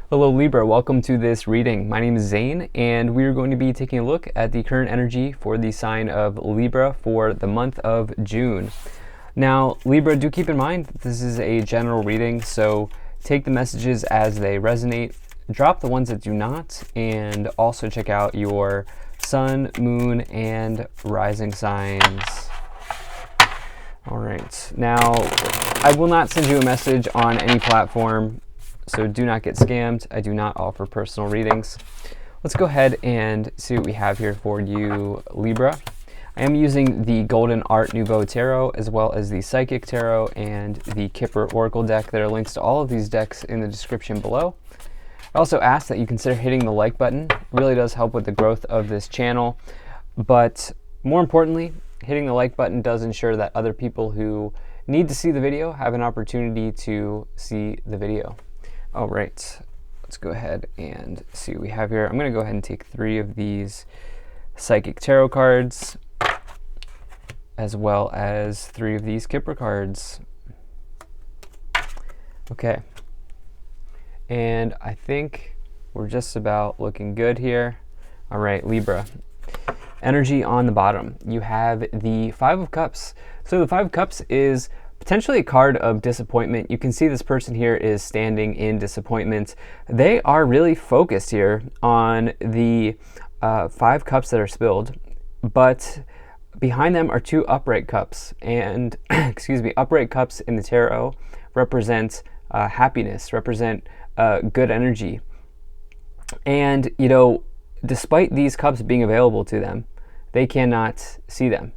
Hello Libra, welcome to this reading. My name is Zane and we're going to be taking a look at the current energy for the sign of Libra for the month of June. Now Libra, do keep in mind that this is a general reading, so take the messages as they resonate, drop the ones that do not, and also check out your sun, moon, and rising signs. All right, now I will not send you a message on any platform, so do not get scammed. I do not offer personal readings. Let's go ahead and see what we have here for you, Libra. I am using the Golden Art Nouveau Tarot, as well as the Psychic Tarot and the Kipper Oracle deck. There are links to all of these decks in the description below. I also ask that you consider hitting the like button. It really does help with the growth of this channel. But more importantly, hitting the like button does ensure that other people who need to see the video have an opportunity to see the video. All right, let's go ahead and see what we have here. I'm going to go ahead and take 3 of these Psychic Tarot cards, as well as 3 of these Kipper cards. Okay, and I think we're just about looking good here. All right, Libra. Energy on the bottom, you have the 5 of Cups. So the 5 of Cups is potentially a card of disappointment. You can see this person here is standing in disappointment. They are really focused here on the 5 cups that are spilled, but behind them are 2 upright cups. And excuse me, upright cups in the tarot represent happiness, represent good energy. And you know, despite these cups being available to them, they cannot see them.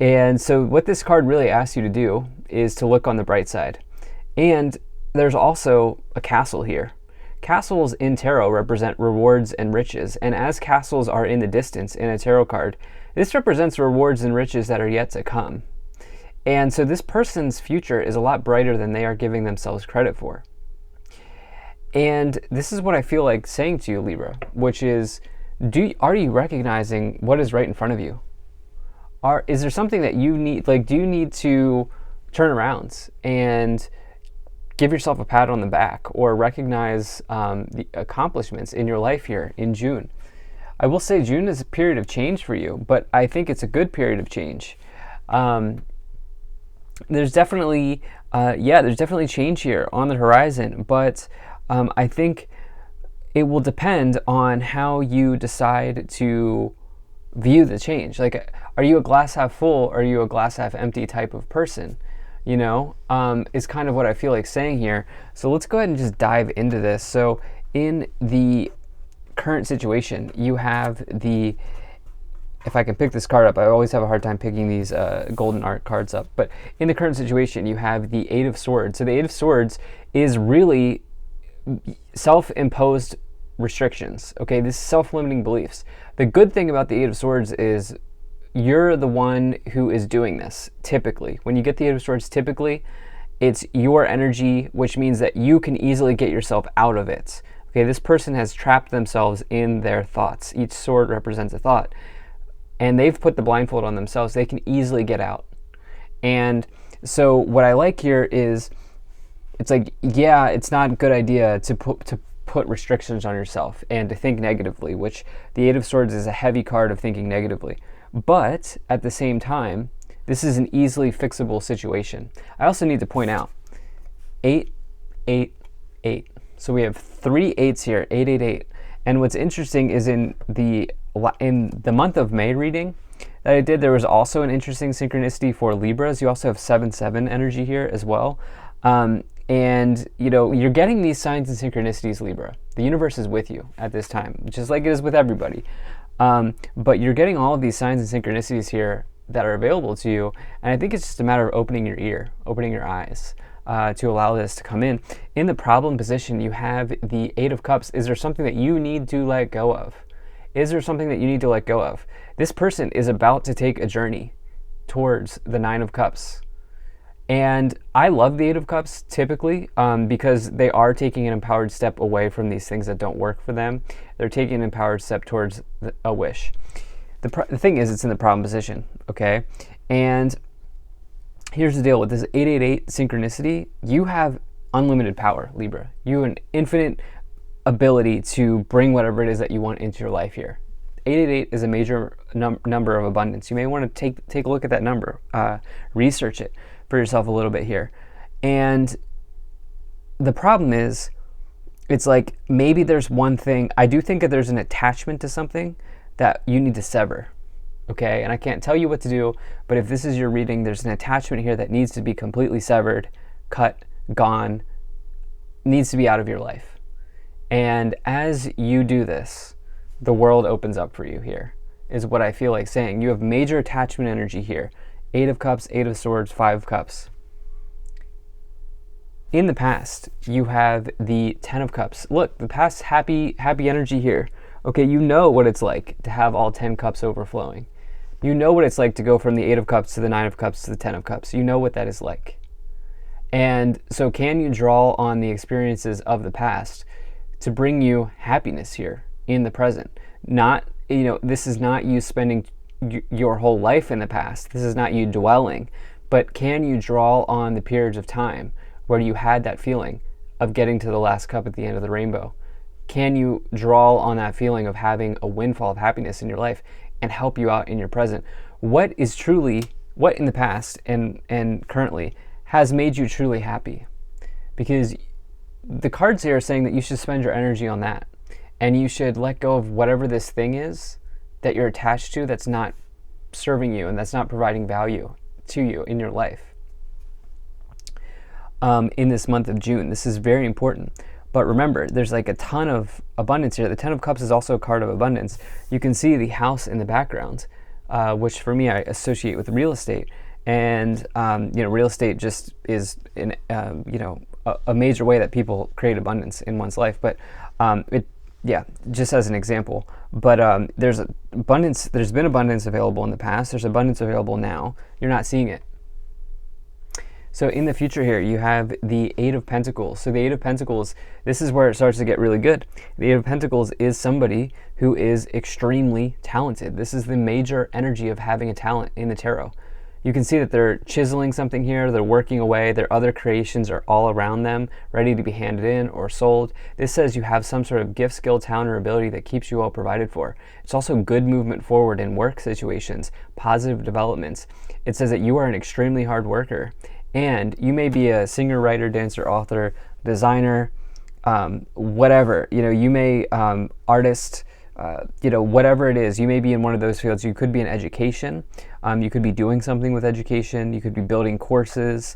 And so what this card really asks you to do is to look on the bright side. And there's also a castle here. Castles in tarot represent rewards and riches. And as castles are in the distance in a tarot card, this represents rewards and riches that are yet to come. And so this person's future is a lot brighter than they are giving themselves credit for. And this is what I feel like saying to you, Libra, which is, are you recognizing what is right in front of you? Is there something that you need, like, do you need to turn around and give yourself a pat on the back or recognize the accomplishments in your life here in June? I will say June is a period of change for you, but I think it's a good period of change. There's definitely, there's definitely change here on the horizon, but I think it will depend on how you decide to view the change. Like, are you a glass half full or are you a glass half empty type of person? You know, is kind of what I feel like saying here. So let's go ahead and just dive into this. So in the current situation, you have the, if I can pick this card up, I always have a hard time picking these golden art cards up, but in the current situation, you have the 8 of Swords. So the 8 of Swords is really self-imposed restrictions. Okay, this is self-limiting beliefs. The good thing about the 8 of Swords is you're the one who is doing this. Typically, when you get the 8 of Swords, typically it's your energy, which means that you can easily get yourself out of it. Okay, this person has trapped themselves in their thoughts. Each sword represents a thought, and they've put the blindfold on themselves. They can easily get out. And so what I like here is, it's like, yeah, it's not a good idea to put restrictions on yourself and to think negatively, which the 8 of Swords is a heavy card of thinking negatively. But at the same time, this is an easily fixable situation. I also need to point out 8, 8, 8. So we have 3 8s here, 8, 8, 8. And what's interesting is in the month of May reading that I did, there was also an interesting synchronicity for Libras. You also have 7, 7 energy here as well. And, you know, you're getting these signs and synchronicities, Libra. The universe is with you at this time, just like it is with everybody. But you're getting all of these signs and synchronicities here that are available to you. And I think it's just a matter of opening your ear, opening your eyes to allow this to come in. In the problem position, you have the 8 of Cups. Is there something that you need to let go of? Is there something that you need to let go of? This person is about to take a journey towards the 9 of Cups. And I love the 8 of Cups typically because they are taking an empowered step away from these things that don't work for them. They're taking an empowered step towards a wish. The thing is, it's in the problem position, okay? And here's the deal with this 888 synchronicity. You have unlimited power, Libra. You have an infinite ability to bring whatever it is that you want into your life here. 888 is a major number of abundance. You may want to take a look at that number, research it for yourself a little bit here. And the problem is, it's like maybe there's one thing. I do think that there's an attachment to something that you need to sever. Okay, and I can't tell you what to do, but if this is your reading, there's an attachment here that needs to be completely severed, cut, gone, needs to be out of your life. And as you do this, the world opens up for you here, is what I feel like saying. You have major attachment energy here. 8 of Cups, 8 of Swords, 5 of Cups. In the past, you have the 10 of Cups. Look, the past happy energy here. Okay, you know what it's like to have all 10 cups overflowing. You know what it's like to go from the 8 of Cups to the 9 of Cups to the 10 of Cups. You know what that is like. And so can you draw on the experiences of the past to bring you happiness here in the present? Not, this is not you spending your whole life in the past. This is not you dwelling. But can you draw on the periods of time where you had that feeling of getting to the last cup at the end of the rainbow? Can you draw on that feeling of having a windfall of happiness in your life and help you out in your present? What in the past and currently has made you truly happy? Because the cards here are saying that you should spend your energy on that, and you should let go of whatever this thing is that you're attached to that's not serving you and that's not providing value to you in your life. In this month of June, this is very important. But remember, there's like a ton of abundance here. The 10 of Cups is also a card of abundance. You can see the house in the background, which for me I associate with real estate. And real estate just is a major way that people create abundance in one's life. But just as an example. But there's abundance. There's been abundance available in the past. There's abundance available now. You're not seeing it. So in the future here, you have the 8 of Pentacles. So the 8 of Pentacles, this is where it starts to get really good. The 8 of Pentacles is somebody who is extremely talented. This is the major energy of having a talent in the tarot. You can see that they're chiseling something here. They're working away. Their other creations are all around them, ready to be handed in or sold. This says you have some sort of gift, skill, talent, or ability that keeps you well provided for. It's also good movement forward in work situations, positive developments. It says that you are an extremely hard worker. And you may be a singer, writer, dancer, author, designer, whatever. You may artist, whatever it is. You may be in one of those fields. You could be in education. You could be doing something with education. You could be building courses.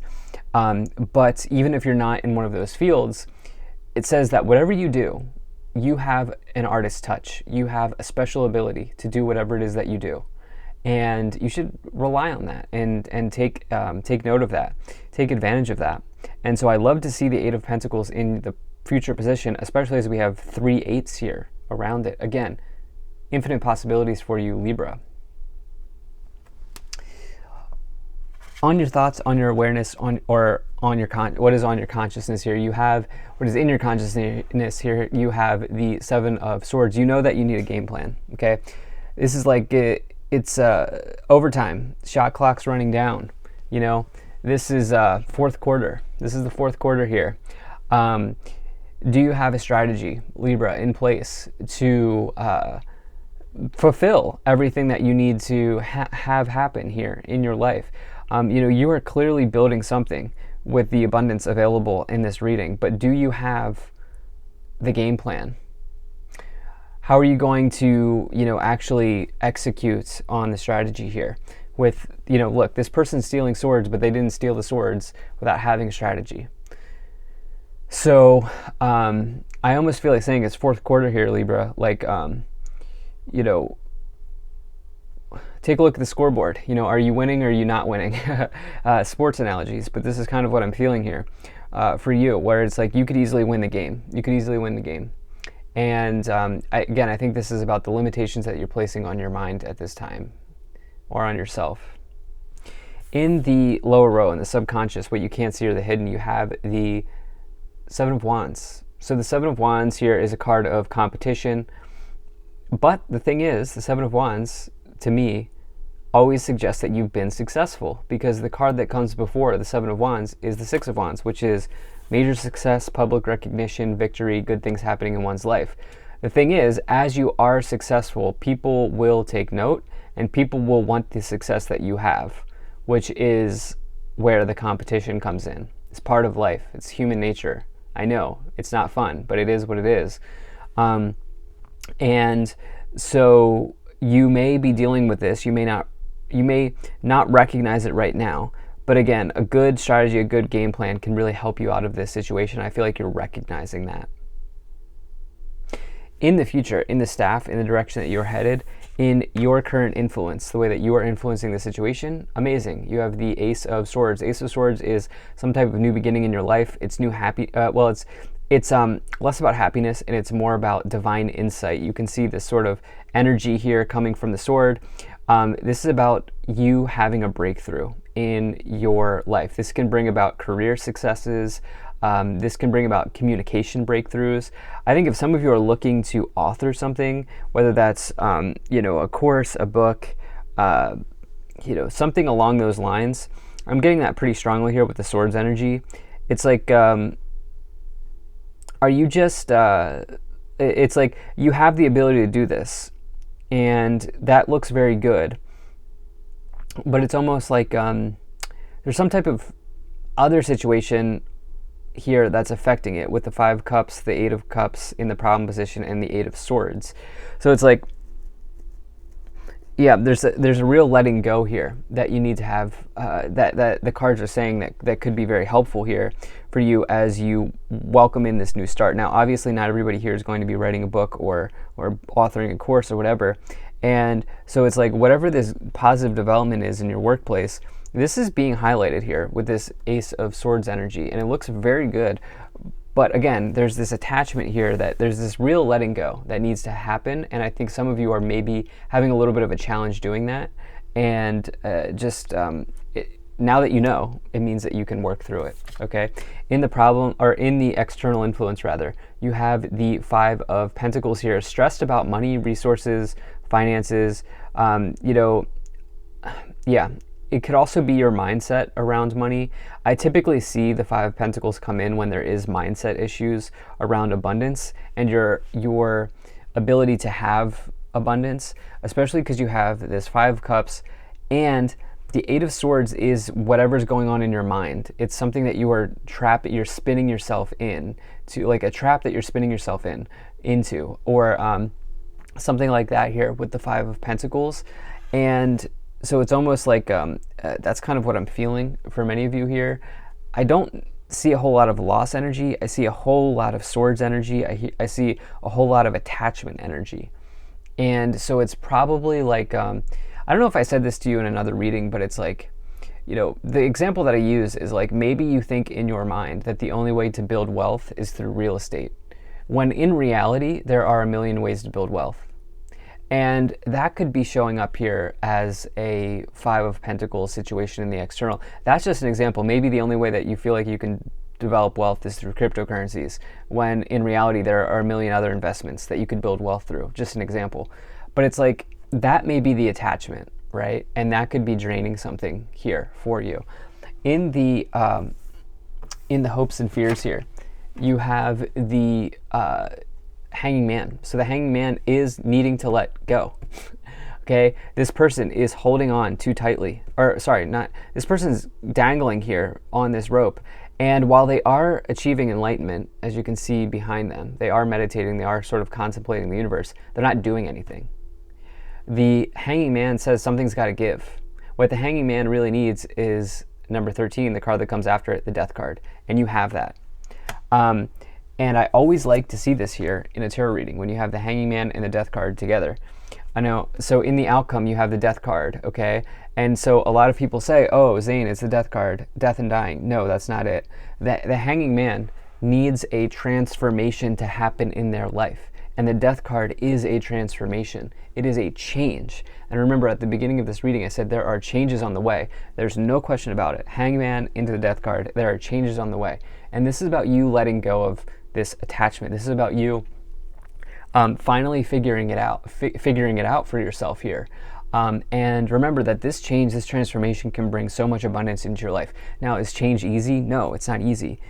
But even if you're not in one of those fields, it says that whatever you do, you have an artist's touch. You have a special ability to do whatever it is that you do. And you should rely on that and take note of that, take advantage of that. And so I love to see the 8 of Pentacles in the future position, especially as we have 3 8s here around it. Again, infinite possibilities for you, Libra. On your thoughts, on your awareness, what is on your consciousness here? You have what is in your consciousness here. You have the 7 of Swords. You know that you need a game plan. Okay, this is like it's overtime. Shot clock's running down. This is fourth quarter. This is the fourth quarter here. Do you have a strategy, Libra, in place to fulfill everything that you need to have happen here in your life? You are clearly building something with the abundance available in this reading, but do you have the game plan? How are you going to, actually execute on the strategy here? With, look, this person's stealing swords, but they didn't steal the swords without having a strategy. So I almost feel like saying it's fourth quarter here, Libra. Like, take a look at the scoreboard. Are you winning or are you not winning? Sports analogies, but this is kind of what I'm feeling here for you, where it's like you could easily win the game. You could easily win the game. And I think this is about the limitations that you're placing on your mind at this time, or on yourself. In the lower row, in the subconscious, what you can't see or the hidden, you have the 7 of Wands. So the 7 of Wands here is a card of competition. But the thing is, the 7 of Wands, to me, always suggests that you've been successful, because the card that comes before the 7 of Wands is the 6 of Wands, which is major success, public recognition, victory, good things happening in one's life. The thing is, as you are successful, people will take note and people will want the success that you have, which is where the competition comes in. It's part of life. It's human nature. I know it's not fun, but it is what it is. And so you may be dealing with this. You may not recognize it right now. But again, a good strategy, a good game plan can really help you out of this situation. I feel like you're recognizing that. In the future, in the staff, in the direction that you're headed, in your current influence, the way that you are influencing the situation, amazing. You have the Ace of Swords. Ace of Swords is some type of new beginning in your life. It's new it's less about happiness and it's more about divine insight. You can see this sort of energy here coming from the sword. This is about you having a breakthrough in your life. This can bring about career successes. This can bring about communication breakthroughs. I think if some of you are looking to author something, whether that's a course, a book, something along those lines, I'm getting that pretty strongly here with the swords energy. It's like, are you just? It's like you have the ability to do this, and that looks very good. But it's almost like there's some type of other situation here that's affecting it with the 5 cups, the 8 of cups in the problem position, and the 8 of swords. So it's like, yeah, there's a real letting go here that you need to have, that the cards are saying that could be very helpful here for you as you welcome in this new start. Now, obviously, not everybody here is going to be writing a book or authoring a course or whatever. And so it's like whatever this positive development is in your workplace, this is being highlighted here with this Ace of Swords energy, and it looks very good. But again, there's this attachment here that there's this real letting go that needs to happen, and I think some of you are maybe having a little bit of a challenge doing that. And now that you know, it means that you can work through it. Okay, in the problem, or in the external influence rather, you have the 5 of Pentacles here, stressed about money, resources, finances. It could also be your mindset around money. I typically see the 5 of Pentacles come in when there is mindset issues around abundance and your ability to have abundance, especially because you have this 5 of Cups, and the 8 of Swords is whatever's going on in your mind. It's something that you're spinning yourself in to, like a trap that you're spinning yourself into, or something like that here with the 5 of Pentacles. And so it's almost like that's kind of what I'm feeling for many of you here. I don't see a whole lot of loss energy. I see a whole lot of swords energy. I see a whole lot of attachment energy. And so it's probably like, I don't know if I said this to you in another reading, but it's like, the example that I use is like, maybe you think in your mind that the only way to build wealth is through real estate, when in reality, there are a million ways to build wealth. And that could be showing up here as a 5 of Pentacles situation in the external. That's just an example. Maybe the only way that you feel like you can develop wealth is through cryptocurrencies, when in reality there are a million other investments that you could build wealth through. Just an example. But it's like, that may be the attachment, right? And that could be draining something here for you. In the hopes and fears here, you have the Hanging Man. So the Hanging Man is needing to let go. Okay, this person is holding on too tightly, this person's dangling here on this rope. And while they are achieving enlightenment, as you can see behind them, they are meditating, they are sort of contemplating the universe, they're not doing anything. The Hanging Man says something's got to give. What the Hanging Man really needs is number 13, the card that comes after it, the Death card, and you have that. And I always like to see this here in a tarot reading, when you have the Hanging Man and the Death card together. I know, so in the outcome, you have the Death card, okay? And so a lot of people say, oh, Zane, it's the Death card, death and dying. No, that's not it. The Hanging Man needs a transformation to happen in their life. And the Death card is a transformation. It is a change. And remember, at the beginning of this reading, I said there are changes on the way. There's no question about it. Hanging Man into the Death card, there are changes on the way. And this is about you letting go of this attachment. This is about you finally figuring it out for yourself here. And remember that this change, this transformation can bring so much abundance into your life. Now, is change easy? No, it's not easy.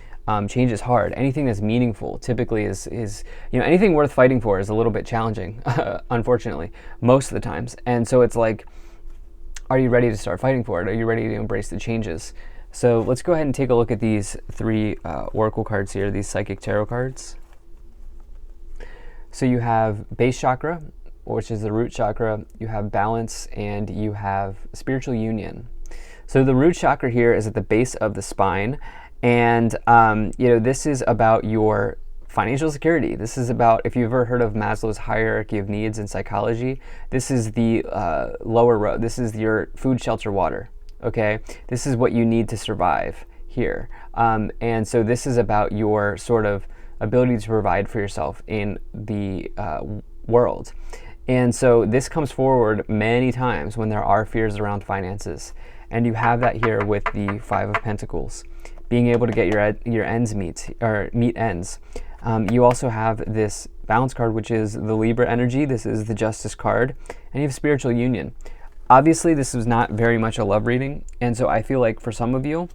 Change is hard. Anything that's meaningful typically is anything worth fighting for is a little bit challenging, unfortunately, most of the times. And so it's like, are you ready to start fighting for it? Are you ready to embrace the changes? So let's go ahead and take a look at these 3 oracle cards here, these psychic tarot cards. So you have base chakra, which is the root chakra, you have balance, and you have spiritual union. So the root chakra here is at the base of the spine, and this is about your financial security. This is about, if you've ever heard of Maslow's hierarchy of needs in psychology, this is the lower row. This is your food, shelter, water. Okay, this is what you need to survive here, and so this is about your sort of ability to provide for yourself in the world. And so this comes forward many times when there are fears around finances, and you have that here with the 5 of Pentacles, being able to get your ends meet ends. You also have this balance card, which is the Libra energy. This is the Justice card, and you have spiritual union. Obviously, this is not very much a love reading, and so I feel like for some of you,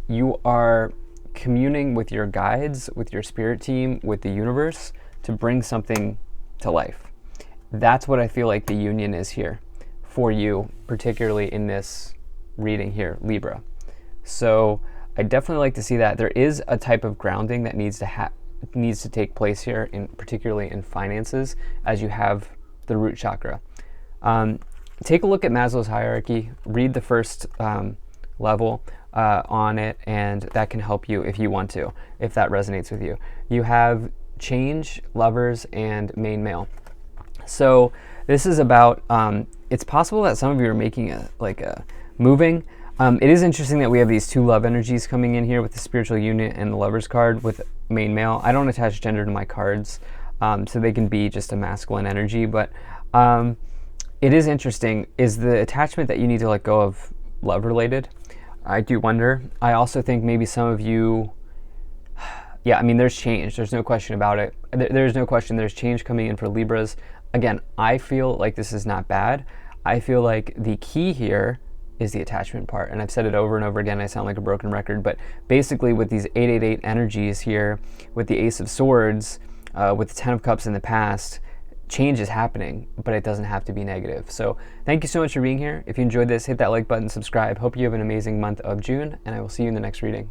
you are communing with your guides, with your spirit team, with the universe to bring something to life. That's what I feel like the union is here for you, particularly in this reading here, Libra. So I definitely like to see that. There is a type of grounding that needs to take place here, particularly in finances, as you have the root chakra. Take a look at Maslow's hierarchy, read the first level on it, and that can help you if you want to, if that resonates with you. You have change, lovers, and main male. So this is about, it's possible that some of you are making a moving. It is interesting that we have these 2 love energies coming in here with the spiritual union and the lovers card with main male. I don't attach gender to my cards, so they can be just a masculine energy, but it is interesting. Is the attachment that you need to let go of love related? I do wonder. I also think maybe some of you, yeah, I mean, there's change. There's no question about it. There's no question there's change coming in for Libras. Again, I feel like this is not bad. I feel like the key here is the attachment part. And I've said it over and over again. I sound like a broken record, but basically with these 888 energies here, with the Ace of Swords, with the 10 of Cups in the past, change is happening, but it doesn't have to be negative. So thank you so much for being here. If you enjoyed this, hit that like button, subscribe. Hope you have an amazing month of June, and I will see you in the next reading.